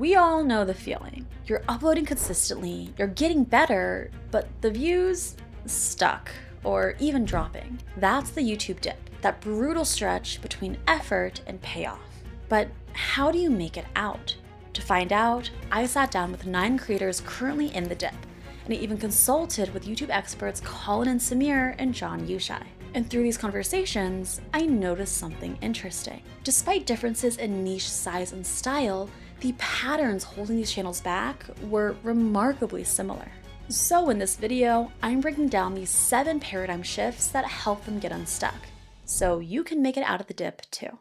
We all know the feeling. You're uploading consistently, you're getting better, but the views stuck or even dropping. That's the YouTube dip, that brutal stretch between effort and payoff. But how do you make it out? To find out, I sat down with 9 creators currently in the dip, and I even consulted with YouTube experts Colin and Samir and John Yushai. And through these conversations, I noticed something interesting. Despite differences in niche size and style, the patterns holding these channels back were remarkably similar. So in this video, I'm breaking down these 7 paradigm shifts that help them get unstuck, so you can make it out of the dip too.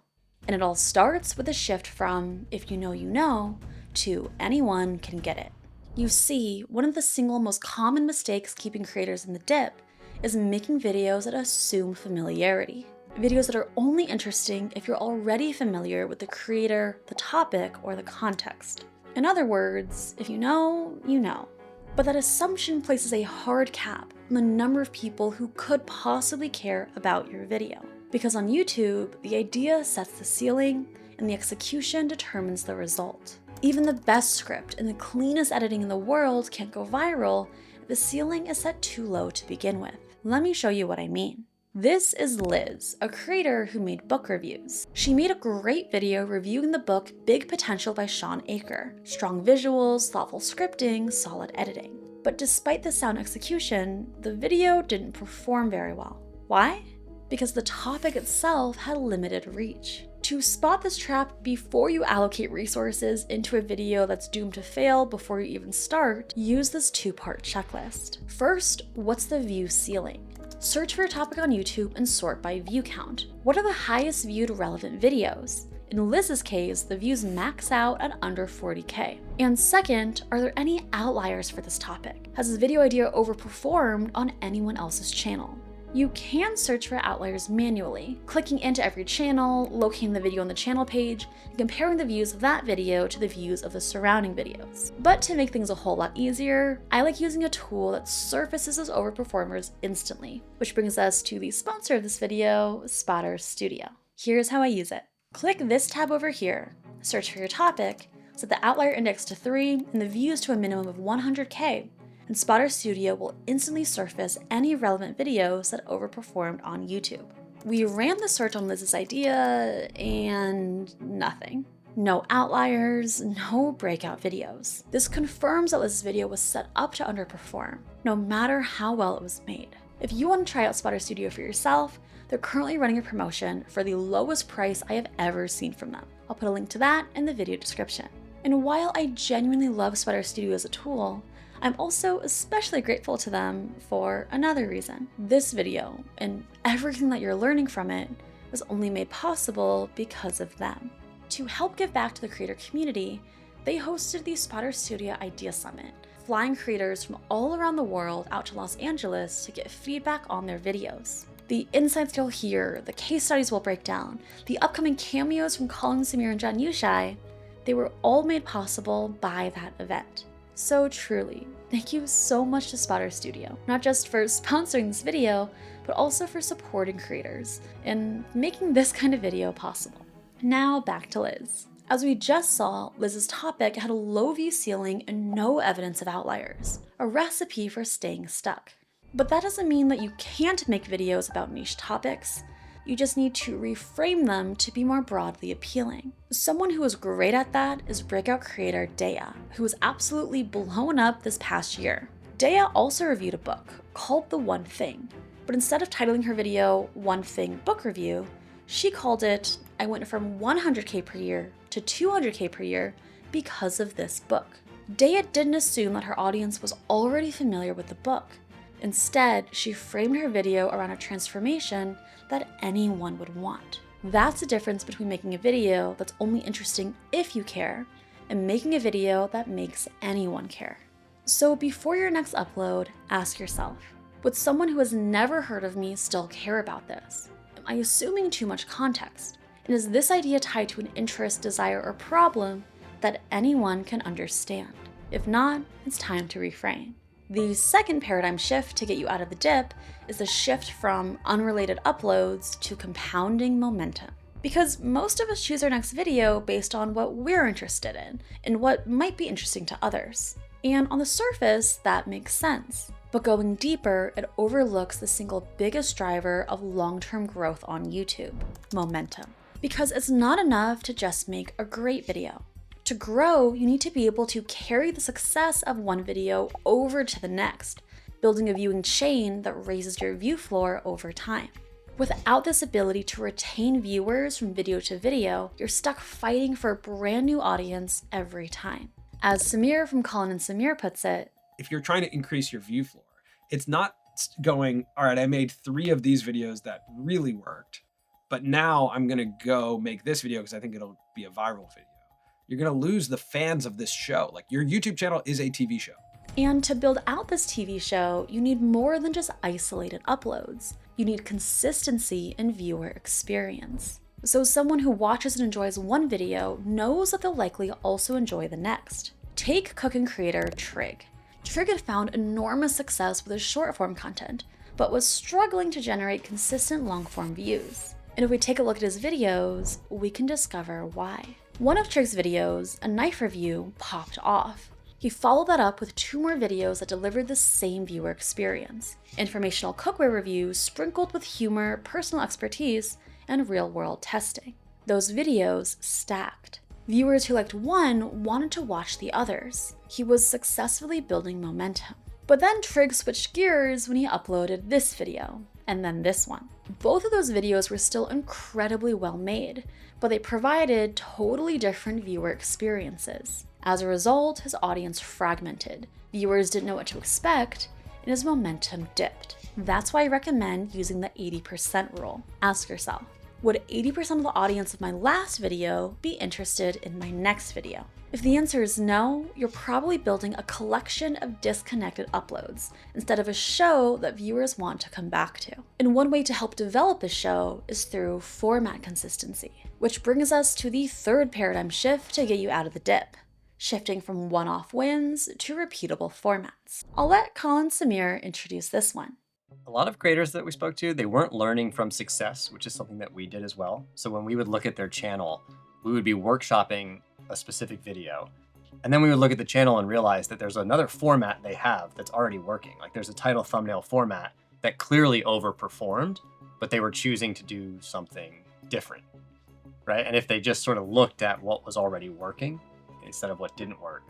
And it all starts with a shift from if you know, to anyone can get it. You see, one of the single most common mistakes keeping creators in the dip is making videos that assume familiarity. Videos that are only interesting if you're already familiar with the creator, the topic, or the context. In other words, if you know, you know. But that assumption places a hard cap on the number of people who could possibly care about your video. Because on YouTube, the idea sets the ceiling and the execution determines the result. Even the best script and the cleanest editing in the world can't go viral if the ceiling is set too low to begin with. Let me show you what I mean. This is Liz, a creator who made book reviews. She made a great video reviewing the book Big Potential by Shawn Achor. Strong visuals, thoughtful scripting, solid editing. But despite the sound execution, the video didn't perform very well. Why? Because the topic itself had limited reach. To spot this trap before you allocate resources into a video that's doomed to fail before you even start, use this 2-part checklist. First, what's the view ceiling? Search for a topic on YouTube and sort by view count. What are the highest viewed relevant videos? In Liz's case, the views max out at under 40K. And second, are there any outliers for this topic? Has this video idea overperformed on anyone else's channel? You can search for outliers manually, clicking into every channel, locating the video on the channel page, and comparing the views of that video to the views of the surrounding videos. But to make things a whole lot easier, I like using a tool that surfaces those overperformers instantly, which brings us to the sponsor of this video, Spotter Studio. Here's how I use it. Click this tab over here, search for your topic, set the outlier index to 3 and the views to a minimum of 100K, and Spotter Studio will instantly surface any relevant videos that overperformed on YouTube. We ran the search on Liz's idea and nothing. No outliers, no breakout videos. This confirms that Liz's video was set up to underperform, no matter how well it was made. If you want to try out Spotter Studio for yourself, they're currently running a promotion for the lowest price I have ever seen from them. I'll put a link to that in the video description. And while I genuinely love Spotter Studio as a tool, I'm also especially grateful to them for another reason. This video and everything that you're learning from it was only made possible because of them. To help give back to the creator community, they hosted the Spotter Studio Idea Summit, flying creators from all around the world out to Los Angeles to get feedback on their videos. The insights you'll hear, the case studies we'll break down, the upcoming cameos from Colin, Samir, and John Yushai, they were all made possible by that event. So truly, thank you so much to Spotter Studio, not just for sponsoring this video, but also for supporting creators and making this kind of video possible. Now back to Liz. As we just saw, Liz's topic had a low view ceiling and no evidence of outliers, a recipe for staying stuck. But that doesn't mean that you can't make videos about niche topics. You just need to reframe them to be more broadly appealing. Someone who is great at that is breakout creator Dea, who was absolutely blown up this past year. Dea also reviewed a book called The One Thing, but instead of titling her video One Thing Book Review, she called it I went from 100K per year to 200K per year because of this book. Dea didn't assume that her audience was already familiar with the book. Instead, she framed her video around a transformation that anyone would want. That's the difference between making a video that's only interesting if you care and making a video that makes anyone care. So before your next upload, ask yourself, would someone who has never heard of me still care about this? Am I assuming too much context? And is this idea tied to an interest, desire, or problem that anyone can understand? If not, it's time to reframe. The second paradigm shift to get you out of the dip is the shift from unrelated uploads to compounding momentum. Because most of us choose our next video based on what we're interested in and what might be interesting to others. And on the surface, that makes sense. But going deeper, it overlooks the single biggest driver of long-term growth on YouTube: momentum. Because it's not enough to just make a great video. To grow, you need to be able to carry the success of one video over to the next, building a viewing chain that raises your view floor over time. Without this ability to retain viewers from video to video, you're stuck fighting for a brand new audience every time. As Samir from Colin and Samir puts it, if you're trying to increase your view floor, it's not going, all right, I made 3 of these videos that really worked, but now I'm gonna go make this video because I think it'll be a viral video. You're gonna lose the fans of this show. Like, your YouTube channel is a TV show. And to build out this TV show, you need more than just isolated uploads. You need consistency in viewer experience. So someone who watches and enjoys one video knows that they'll likely also enjoy the next. Take cooking creator Trig. Trig had found enormous success with his short form content, but was struggling to generate consistent long form views. And if we take a look at his videos, we can discover why. One of Trig's videos, a knife review, popped off. He followed that up with 2 more videos that delivered the same viewer experience: informational cookware reviews sprinkled with humor, personal expertise, and real-world testing. Those videos stacked. Viewers who liked one wanted to watch the others. He was successfully building momentum. But then Trig switched gears when he uploaded this video, and then this one. Both of those videos were still incredibly well made, but they provided totally different viewer experiences. As a result, his audience fragmented, viewers didn't know what to expect, and his momentum dipped. That's why I recommend using the 80% rule. Ask yourself, would 80% of the audience of my last video be interested in my next video? If the answer is no, you're probably building a collection of disconnected uploads instead of a show that viewers want to come back to. And one way to help develop a show is through format consistency, which brings us to the third paradigm shift to get you out of the dip: shifting from one-off wins to repeatable formats. I'll let Colin Samir introduce this one. A lot of creators that we spoke to, they weren't learning from success, which is something that we did as well. So when we would look at their channel, we would be workshopping a specific video. And then we would look at the channel and realize that there's another format they have that's already working. Like, there's a title thumbnail format that clearly overperformed, but they were choosing to do something different, right? And if they just sort of looked at what was already working instead of what didn't work,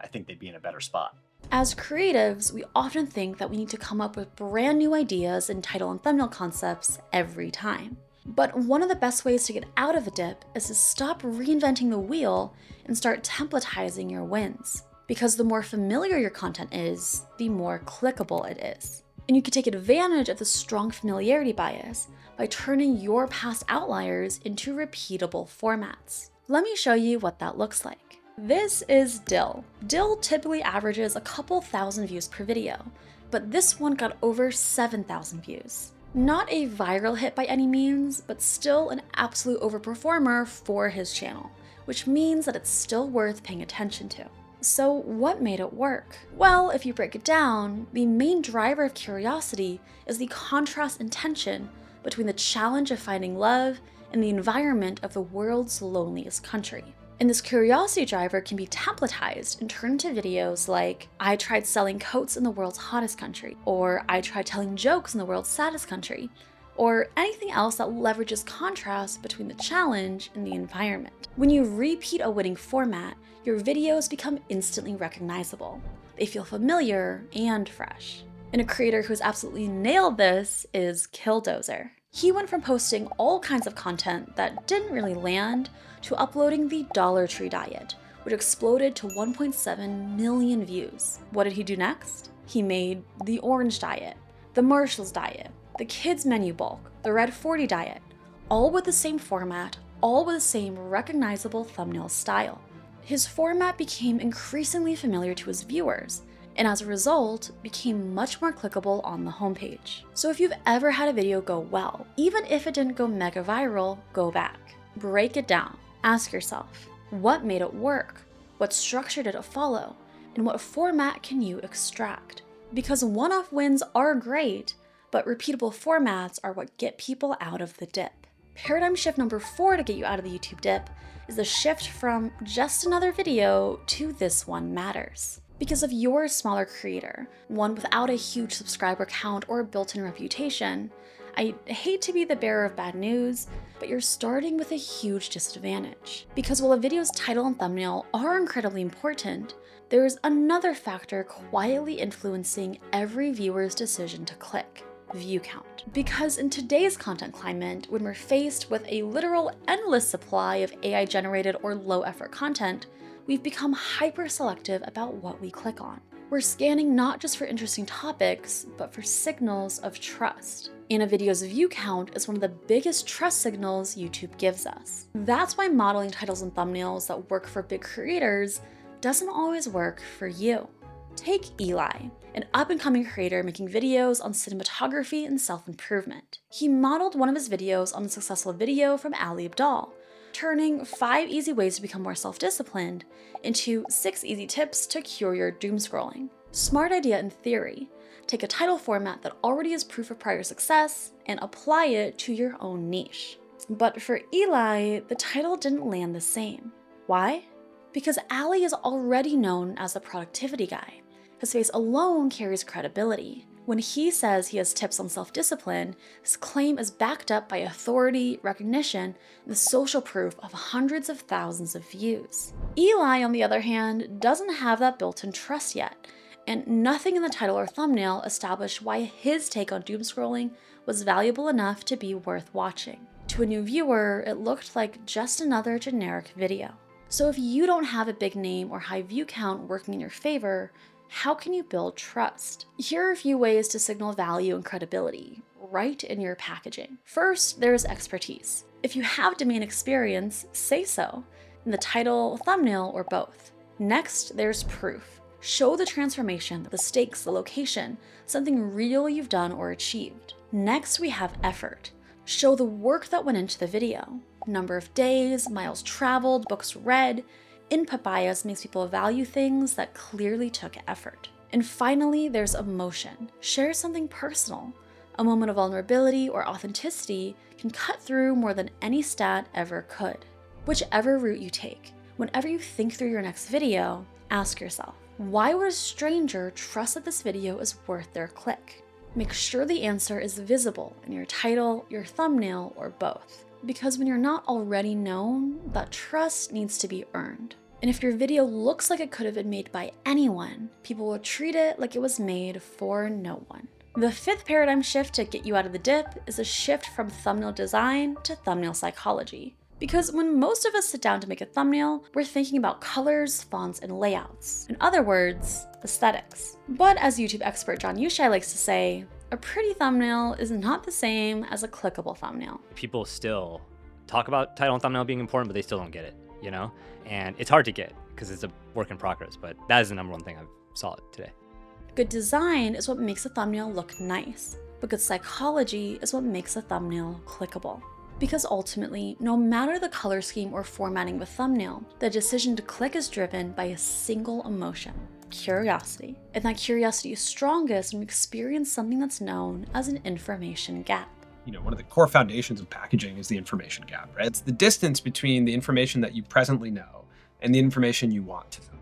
I think they'd be in a better spot. As creatives, we often think that we need to come up with brand new ideas and title and thumbnail concepts every time. But one of the best ways to get out of a dip is to stop reinventing the wheel and start templatizing your wins. Because the more familiar your content is, the more clickable it is. And you can take advantage of the strong familiarity bias by turning your past outliers into repeatable formats. Let me show you what that looks like. This is Dill. Dill typically averages a couple thousand views per video, but this one got over 7,000 views. Not a viral hit by any means, but still an absolute overperformer for his channel, which means that it's still worth paying attention to. So what made it work? Well, if you break it down, the main driver of curiosity is the contrast and tension between the challenge of finding love and the environment of the world's loneliest country. And this curiosity driver can be templatized and turned into videos like, I tried selling coats in the world's hottest country, or I tried telling jokes in the world's saddest country, or anything else that leverages contrast between the challenge and the environment. When you repeat a winning format, your videos become instantly recognizable. They feel familiar and fresh. And a creator who has absolutely nailed this is Killdozer. He went from posting all kinds of content that didn't really land to uploading the Dollar Tree diet, which exploded to 1.7 million views. What did he do next? He made the Orange diet, the Marshalls diet, the Kids Menu Bulk, the Red 40 diet, all with the same format, all with the same recognizable thumbnail style. His format became increasingly familiar to his viewers, and as a result, became much more clickable on the homepage. So if you've ever had a video go well, even if it didn't go mega viral, go back. Break it down. Ask yourself, what made it work? What structure did it follow? And what format can you extract? Because one-off wins are great, but repeatable formats are what get people out of the dip. Paradigm shift number 4 to get you out of the YouTube dip is the shift from just another video to this one matters. Because if you're a smaller creator, one without a huge subscriber count or a built-in reputation, I hate to be the bearer of bad news, but you're starting with a huge disadvantage. Because while a video's title and thumbnail are incredibly important, there's another factor quietly influencing every viewer's decision to click: view count. Because in today's content climate, when we're faced with a literal endless supply of AI-generated or low-effort content, we've become hyper-selective about what we click on. We're scanning not just for interesting topics, but for signals of trust. And a video's view count is one of the biggest trust signals YouTube gives us. That's why modeling titles and thumbnails that work for big creators doesn't always work for you. Take Eli, an up-and-coming creator making videos on cinematography and self-improvement. He modeled one of his videos on a successful video from Ali Abdaal, turning 5 easy ways to become more self-disciplined into 6 easy tips to cure your doom scrolling. Smart idea in theory. Take a title format that already is proof of prior success and apply it to your own niche. But for Eli, the title didn't land the same. Why? Because Ali is already known as the productivity guy. His face alone carries credibility. When he says he has tips on self-discipline, his claim is backed up by authority, recognition, and the social proof of hundreds of thousands of views. Eli, on the other hand, doesn't have that built-in trust yet, and nothing in the title or thumbnail established why his take on doom scrolling was valuable enough to be worth watching. To a new viewer, it looked like just another generic video. So if you don't have a big name or high view count working in your favor, how can you build trust? Here are a few ways to signal value and credibility, right in your packaging. First, there's expertise. If you have domain experience, say so, in the title, thumbnail, or both. Next, there's proof. Show the transformation, the stakes, the location, something real you've done or achieved. Next, we have effort. Show the work that went into the video. Number of days, miles traveled, books read. Input bias makes people value things that clearly took effort. And finally, there's emotion. Share something personal. A moment of vulnerability or authenticity can cut through more than any stat ever could. Whichever route you take, whenever you think through your next video, ask yourself, why would a stranger trust that this video is worth their click? Make sure the answer is visible in your title, your thumbnail, or both. Because when you're not already known, that trust needs to be earned. And if your video looks like it could have been made by anyone, people will treat it like it was made for no one. The 5th paradigm shift to get you out of the dip is a shift from thumbnail design to thumbnail psychology. Because when most of us sit down to make a thumbnail, we're thinking about colors, fonts, and layouts. In other words, aesthetics. But as YouTube expert John Yushai likes to say, a pretty thumbnail is not the same as a clickable thumbnail. People still talk about title and thumbnail being important, but they still don't get it, you know? And it's hard to get because it's a work in progress, but that is the number one thing I've saw today. Good design is what makes a thumbnail look nice, but good psychology is what makes a thumbnail clickable. Because ultimately, no matter the color scheme or formatting of a thumbnail, the decision to click is driven by a single emotion: curiosity. And that curiosity is strongest when we experience something that's known as an information gap. One of the core foundations of packaging is the information gap, right? It's the distance between the information that you presently know and the information you want to know.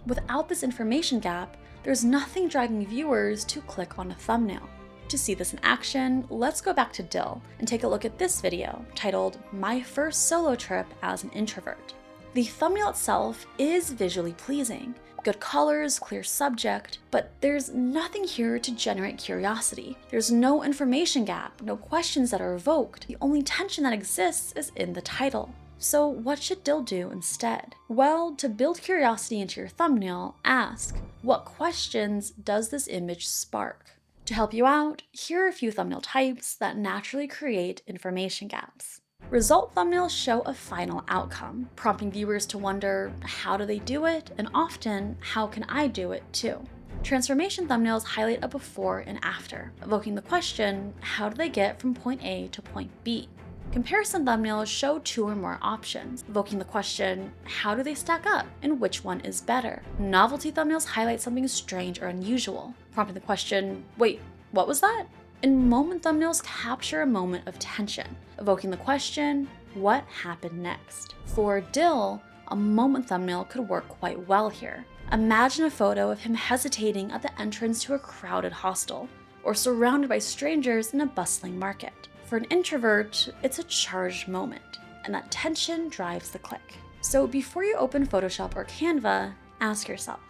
Without this information gap, there's nothing driving viewers to click on a thumbnail. To see this in action, let's go back to Dill and take a look at this video titled "My First Solo Trip as an Introvert." The thumbnail itself is visually pleasing. Good colors, clear subject, but there's nothing here to generate curiosity. There's no information gap, no questions that are evoked. The only tension that exists is in the title. So what should Dill do instead? Well, to build curiosity into your thumbnail, ask, what questions does this image spark? To help you out, here are a few thumbnail types that naturally create information gaps. Result thumbnails show a final outcome, prompting viewers to wonder, how do they do it? And often, how can I do it too? Transformation thumbnails highlight a before and after, evoking the question, how do they get from point A to point B? Comparison thumbnails show 2 or more options, evoking the question, how do they stack up and which one is better? Novelty thumbnails highlight something strange or unusual, prompting the question, wait, what was that? And moment thumbnails capture a moment of tension, evoking the question, what happened next? For Dill, a moment thumbnail could work quite well here. Imagine a photo of him hesitating at the entrance to a crowded hostel, or surrounded by strangers in a bustling market. For an introvert, it's a charged moment, and that tension drives the click. So before you open Photoshop or Canva, ask yourself,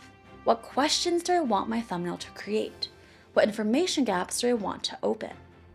what questions do I want my thumbnail to create? What information gaps do I want to open?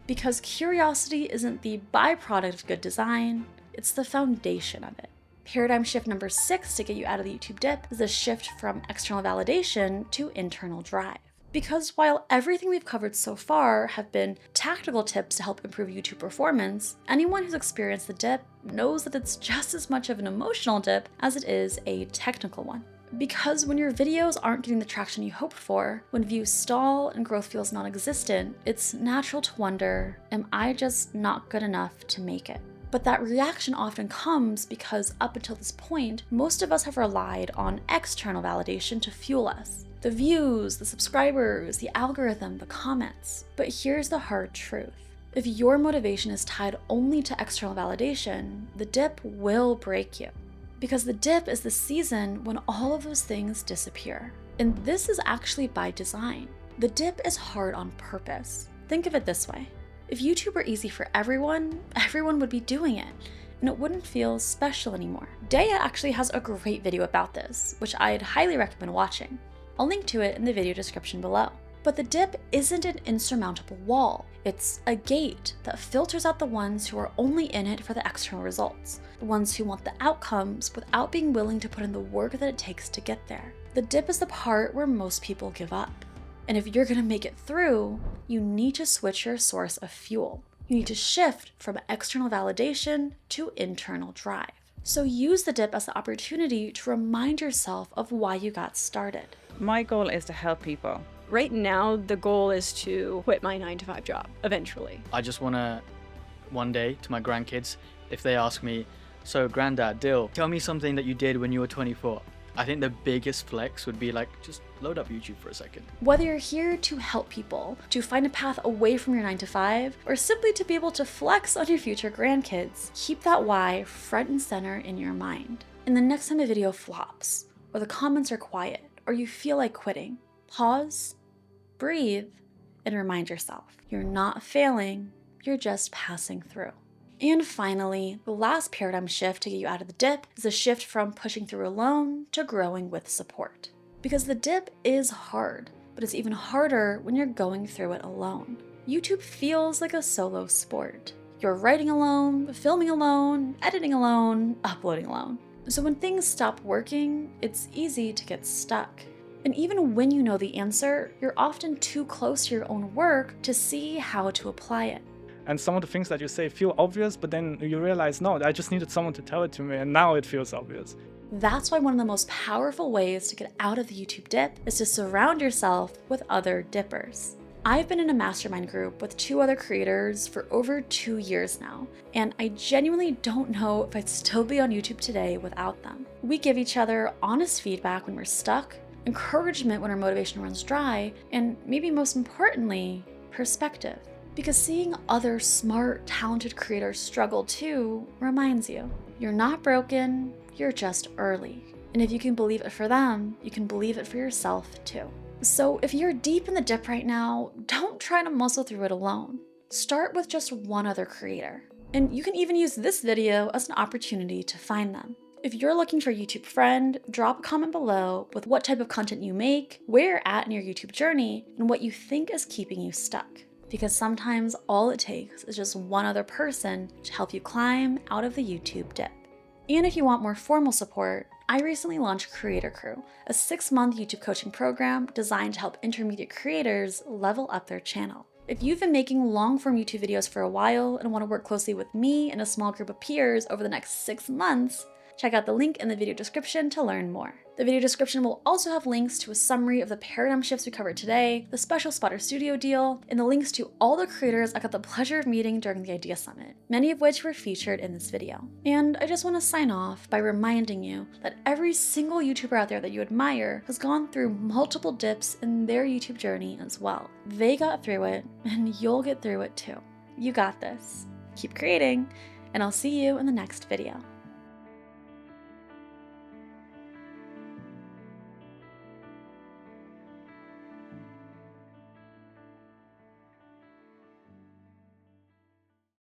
Because curiosity isn't the byproduct of good design, it's the foundation of it. Paradigm shift number 6 to get you out of the YouTube dip is the shift from external validation to internal drive. Because while everything we've covered so far have been tactical tips to help improve YouTube performance, anyone who's experienced the dip knows that it's just as much of an emotional dip as it is a technical one. Because when your videos aren't getting the traction you hoped for, when views stall and growth feels non-existent, it's natural to wonder, am I just not good enough to make it? But that reaction often comes because up until this point, most of us have relied on external validation to fuel us. The views, the subscribers, the algorithm, the comments. But here's the hard truth. If your motivation is tied only to external validation, the dip will break you. Because the dip is the season when all of those things disappear. And this is actually by design. The dip is hard on purpose. Think of it this way. If YouTube were easy for everyone would be doing it, and it wouldn't feel special anymore. Daya actually has a great video about this, which I'd highly recommend watching. I'll link to it in the video description below. But the dip isn't an insurmountable wall. It's a gate that filters out the ones who are only in it for the external results, the ones who want the outcomes without being willing to put in the work that it takes to get there. The dip is the part where most people give up. And if you're gonna make it through, you need to switch your source of fuel. You need to shift from external validation to internal drive. So use the dip as the opportunity to remind yourself of why you got started. My goal is to help people. Right now, the goal is to quit my 9-to-5 job, eventually. I just want to, one day, to my grandkids, if they ask me, so Granddad, Dill, tell me something that you did when you were 24. I think the biggest flex would be like, just load up YouTube for a second. Whether you're here to help people, to find a path away from your 9-to-5, or simply to be able to flex on your future grandkids, keep that why front and center in your mind. And the next time a video flops, or the comments are quiet, or you feel like quitting, pause, breathe, and remind yourself, you're not failing, you're just passing through. And finally, the last paradigm shift to get you out of the dip is a shift from pushing through alone to growing with support. Because the dip is hard, but it's even harder when you're going through it alone. YouTube feels like a solo sport. You're writing alone, filming alone, editing alone, uploading alone. So when things stop working, it's easy to get stuck. And even when you know the answer, you're often too close to your own work to see how to apply it. And some of the things that you say feel obvious, but then you realize, no, I just needed someone to tell it to me, and now it feels obvious. That's why one of the most powerful ways to get out of the YouTube dip is to surround yourself with other dippers. I've been in a mastermind group with 2 other creators for over 2 years now, and I genuinely don't know if I'd still be on YouTube today without them. We give each other honest feedback when we're stuck, encouragement when our motivation runs dry, and maybe most importantly, perspective. Because seeing other smart, talented creators struggle too reminds you, you're not broken, you're just early. And if you can believe it for them, you can believe it for yourself too. So if you're deep in the dip right now, don't try to muscle through it alone. Start with just one other creator. And you can even use this video as an opportunity to find them. If you're looking for a YouTube friend, drop a comment below with what type of content you make, where you're at in your YouTube journey, and what you think is keeping you stuck. Because sometimes all it takes is just one other person to help you climb out of the YouTube dip. And if you want more formal support, I recently launched Creator Crew, a 6-month YouTube coaching program designed to help intermediate creators level up their channel. If you've been making long-form YouTube videos for a while and want to work closely with me and a small group of peers over the next 6 months, check out the link in the video description to learn more. The video description will also have links to a summary of the paradigm shifts we covered today, the special Spotter Studio deal, and the links to all the creators I got the pleasure of meeting during the Idea Summit, many of which were featured in this video. And I just want to sign off by reminding you that every single YouTuber out there that you admire has gone through multiple dips in their YouTube journey as well. They got through it, and you'll get through it too. You got this. Keep creating, and I'll see you in the next video.